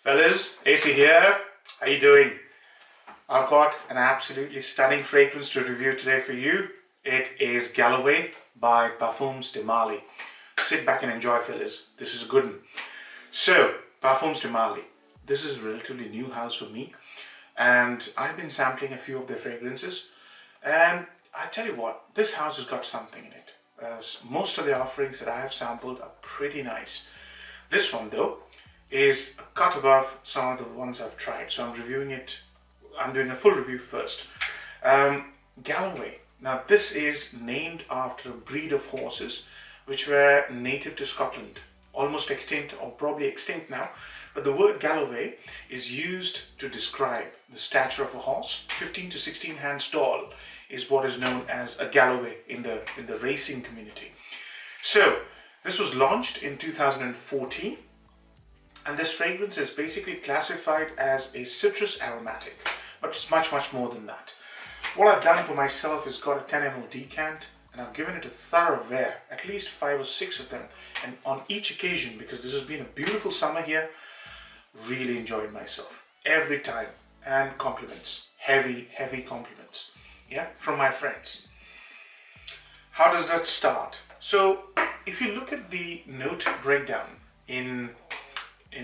Fellas, AC here. How you doing? I've got an absolutely stunning fragrance to review today for you. It is Galloway by Parfums de Mali. Sit back and enjoy, fellas. This is a good one. So, Parfums de Mali. This is a relatively new house for me, and I've been sampling a few of their fragrances. And I tell you what, this house has got something in it. Most of the offerings that I have sampled are pretty nice. This one, though, is a cut above some of the ones I've tried. So I'm reviewing it. I'm doing a full review first. Galloway. Now this is named after a breed of horses which were native to Scotland, almost extinct or probably extinct now. But the word Galloway is used to describe the stature of a horse. 15 to 16 hands tall is what is known as a Galloway in the racing community. So this was launched in 2014. And this fragrance is basically classified as a citrus aromatic, but it's much more than that. What I've done for myself is got a 10 ml decant, and I've given it a thorough wear, at least 5 or 6 of them. And on each occasion, because this has been a beautiful summer here, really enjoyed myself every time. And compliments, heavy compliments, yeah, from my friends. How does that start? So if you look at the note breakdown in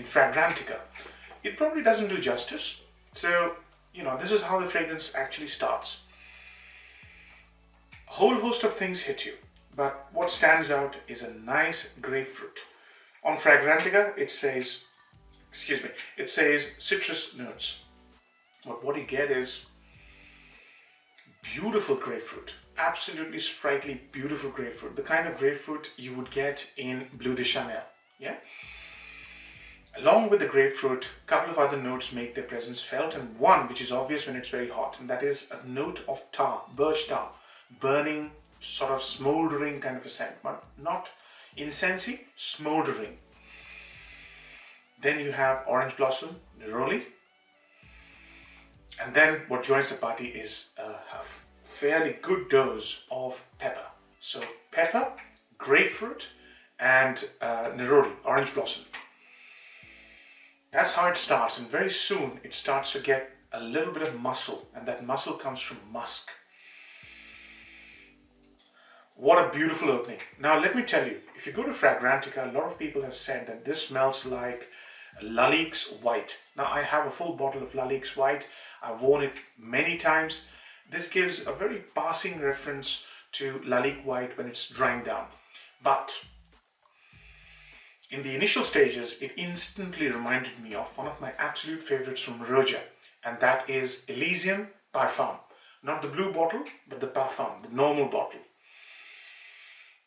Fragrantica, it probably doesn't do justice. So, this is how the fragrance actually starts. A whole host of things hit you, but what stands out is a nice grapefruit. On Fragrantica, it says citrus notes. But what you get is beautiful grapefruit, absolutely sprightly, beautiful grapefruit. The kind of grapefruit you would get in Bleu de Chanel, yeah? Along with the grapefruit, a couple of other notes make their presence felt, and one which is obvious when it's very hot, and that is a note of tar, birch tar, burning, sort of smoldering kind of a scent, but not incensey, smoldering. Then you have orange blossom, neroli, and then what joins the party is a fairly good dose of pepper. So pepper, grapefruit, and neroli, orange blossom. That's how it starts, and very soon it starts to get a little bit of muscle, and that muscle comes from musk. What a beautiful opening. Now let me tell you, if you go to Fragrantica, a lot of people have said that this smells like Lalique's White. Now I have a full bottle of Lalique's White. I've worn it many times. This gives a very passing reference to Lalique White when it's drying down. But in the initial stages, it instantly reminded me of one of my absolute favorites from Roja, and that is Elysium Parfum. Not the blue bottle, but the Parfum, the normal bottle.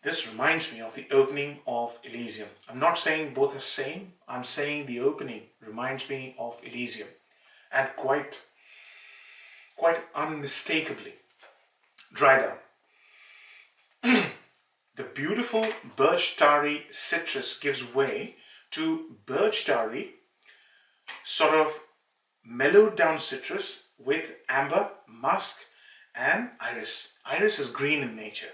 This reminds me of the opening of Elysium. I'm not saying both are same, I'm saying the opening reminds me of Elysium, and quite unmistakably dry down. The beautiful birch tarry citrus gives way to birch tarry, sort of mellowed down citrus with amber, musk, and iris. Iris is green in nature.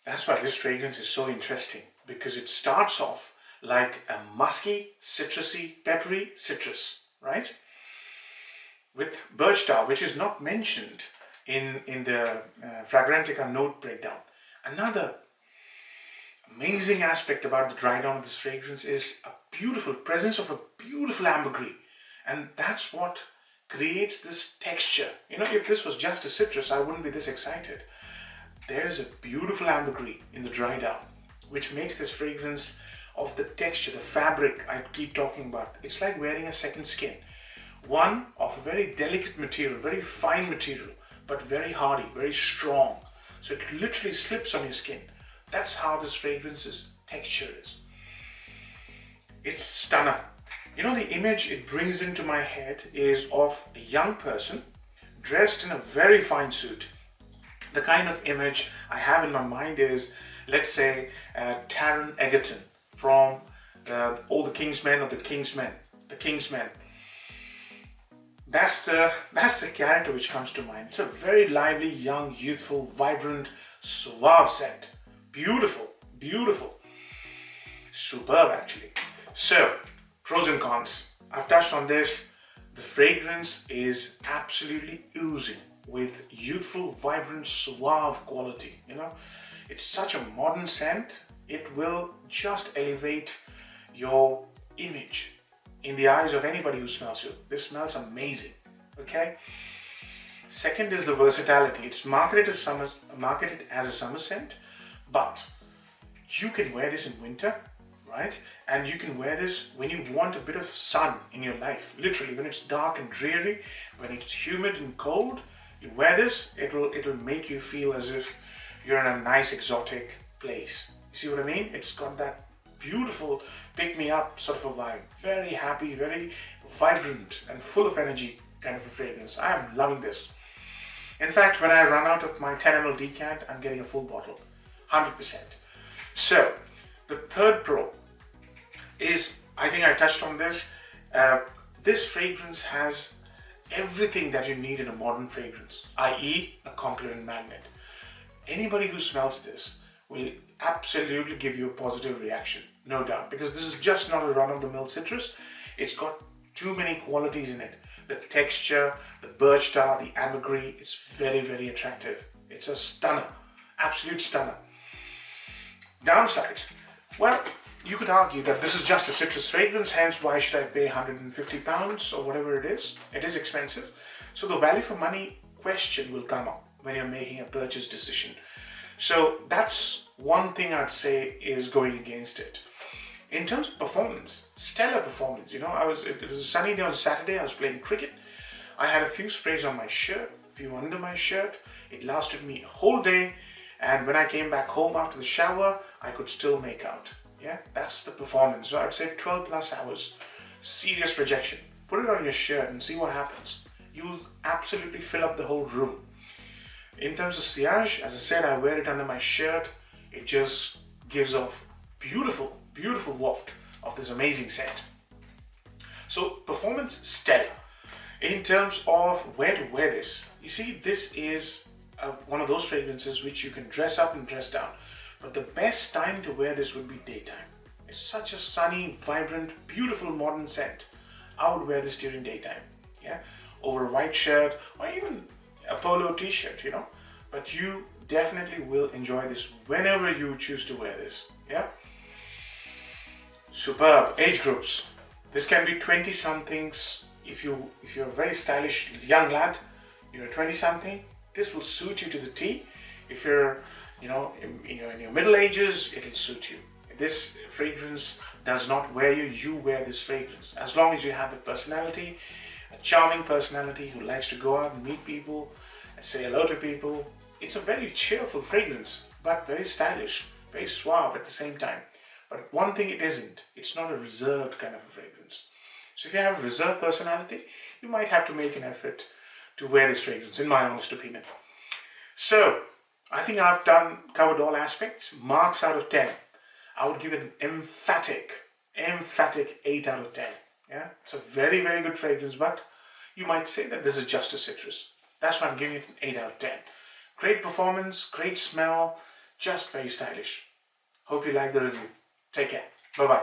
That's why this fragrance is so interesting, because it starts off like a musky, citrusy, peppery citrus, right? With birch tar, which is not mentioned in the Fragrantica note breakdown. Another amazing aspect about the dry down of this fragrance is a beautiful presence of a beautiful ambergris, and that's what creates this texture. If this was just a citrus, I wouldn't be this excited. There's a beautiful ambergris in the dry down, which makes this fragrance of the texture, the fabric I keep talking about. It's like wearing a second skin. One of a very delicate material, very fine material, but very hardy, very strong. So it literally slips on your skin. That's how this fragrance's texture is. It's stunning. The image it brings into my head is of a young person dressed in a very fine suit. The kind of image I have in my mind is, let's say, Taron Egerton from All the King's Men or The King's Men. That's the character which comes to mind. It's a very lively, young, youthful, vibrant, suave scent. Beautiful. Superb, actually. So, Pros and cons. I've touched on this. The fragrance is absolutely oozing with youthful, vibrant, suave quality. It's such a modern scent. It will just elevate your image in the eyes of anybody who smells you. This smells amazing. Okay. Second is the versatility. It's marketed as a summer scent, but you can wear this in winter, right? And you can wear this when you want a bit of sun in your life. Literally, when it's dark and dreary, when it's humid and cold, you wear this, it'll make you feel as if you're in a nice exotic place. You see what I mean? It's got that beautiful pick-me-up sort of a vibe. Very happy, very vibrant and full of energy kind of a fragrance. I am loving this. In fact, when I run out of my 10 ml decant, I'm getting a full bottle, 100%. So, the third pro is, I think I touched on this, this fragrance has everything that you need in a modern fragrance, i.e. a compliment magnet. Anybody who smells this will absolutely give you a positive reaction, no doubt, because this is just not a run-of-the-mill citrus. It's got too many qualities in it. The texture, the birch tar, the ambergris, it's very, very attractive. It's a stunner, absolute stunner. Downsides, well, you could argue that this is just a citrus fragrance, hence why should I pay £150 or whatever it is? It is expensive. So the value for money question will come up when you're making a purchase decision. So that's one thing I'd say is going against it. In terms of performance, stellar performance. It was a sunny day on Saturday. I was playing cricket. I had a few sprays on my shirt, a few under my shirt. It lasted me a whole day. And when I came back home after the shower, I could still make out. Yeah, that's the performance. So I'd say 12 plus hours. Serious projection. Put it on your shirt and see what happens. You'll absolutely fill up the whole room. In terms of sillage, as I said, I wear it under my shirt. It just gives off beautiful, beautiful waft of this amazing scent. So performance, stellar. In terms of where to wear this, you see, this is one of those fragrances which you can dress up and dress down. But the best time to wear this would be daytime. It's such a sunny, vibrant, beautiful modern scent. I would wear this during daytime, yeah, over a white shirt or even a polo t-shirt, But you definitely will enjoy this whenever you choose to wear this, yeah. Superb. Age groups. This can be 20-somethings. If you're a very stylish young lad, you're a 20-something, this will suit you to the T. If you're in your middle ages, it'll suit you. This fragrance does not wear you, you wear this fragrance. As long as you have the personality, a charming personality who likes to go out and meet people and say hello to people. It's a very cheerful fragrance, but very stylish, very suave at the same time. But one thing it isn't, it's not a reserved kind of a fragrance. So if you have a reserved personality, you might have to make an effort to wear this fragrance, in my honest opinion. So, I think I've covered all aspects. Marks out of 10. I would give it an emphatic 8 out of 10. Yeah, it's a very, very good fragrance, but you might say that this is just a citrus. That's why I'm giving it an 8 out of 10. Great performance, great smell, just very stylish. Hope you like the review. Take care. Bye-bye.